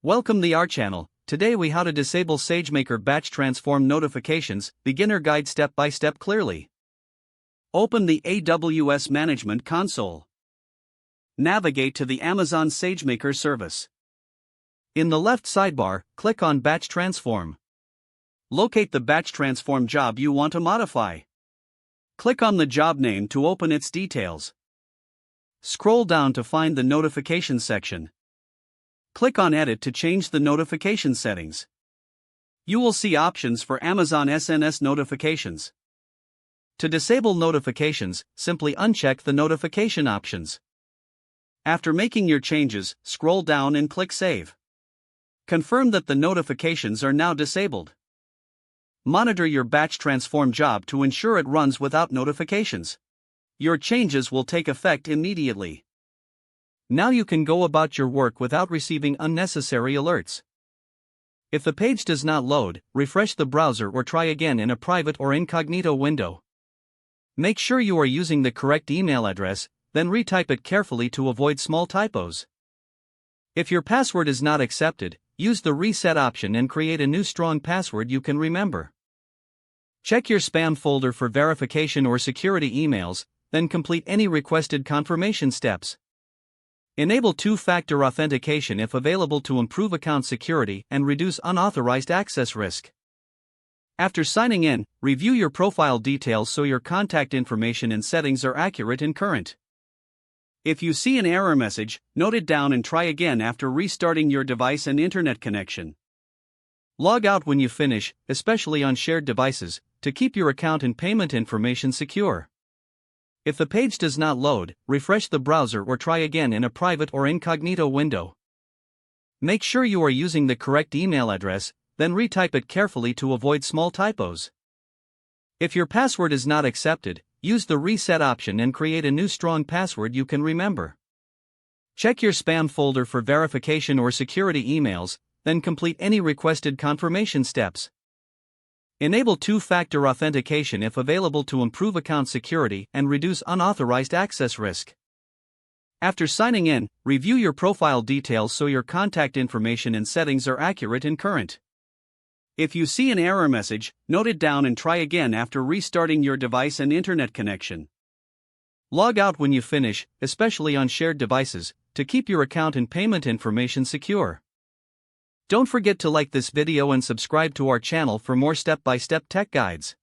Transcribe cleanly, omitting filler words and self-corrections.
Welcome to our channel. Today we how to disable Sagemaker batch transform notifications, beginner guide step by step clearly. Open the AWS Management Console. Navigate to the Amazon Sagemaker service. In the left sidebar, click on Batch Transform. Locate the batch transform job you want to modify. Click on the job name to open its details. Scroll down to find the notification section. Click on Edit to change the notification settings. You will see options for Amazon SNS notifications. To disable notifications, simply uncheck the notification options. After making your changes, scroll down and click Save. Confirm that the notifications are now disabled. Monitor your batch transform job to ensure it runs without notifications. Your changes will take effect immediately. Now you can go about your work without receiving unnecessary alerts. If the page does not load, refresh the browser or try again in a private or incognito window. Make sure you are using the correct email address, then retype it carefully to avoid small typos. If your password is not accepted, use the reset option and create a new strong password you can remember. Check your spam folder for verification or security emails, then complete any requested confirmation steps. Enable two-factor authentication if available to improve account security and reduce unauthorized access risk. After signing in, review your profile details so your contact information and settings are accurate and current. If you see an error message, note it down and try again after restarting your device and internet connection. Log out when you finish, especially on shared devices, to keep your account and payment information secure. If the page does not load, refresh the browser or try again in a private or incognito window. Make sure you are using the correct email address, then retype it carefully to avoid small typos. If your password is not accepted, use the reset option and create a new strong password you can remember. Check your spam folder for verification or security emails, then complete any requested confirmation steps. Enable two-factor authentication if available to improve account security and reduce unauthorized access risk. After signing in, review your profile details so your contact information and settings are accurate and current. If you see an error message, note it down and try again after restarting your device and internet connection. Log out when you finish, especially on shared devices, to keep your account and payment information secure. Don't forget to like this video and subscribe to our channel for more step-by-step tech guides.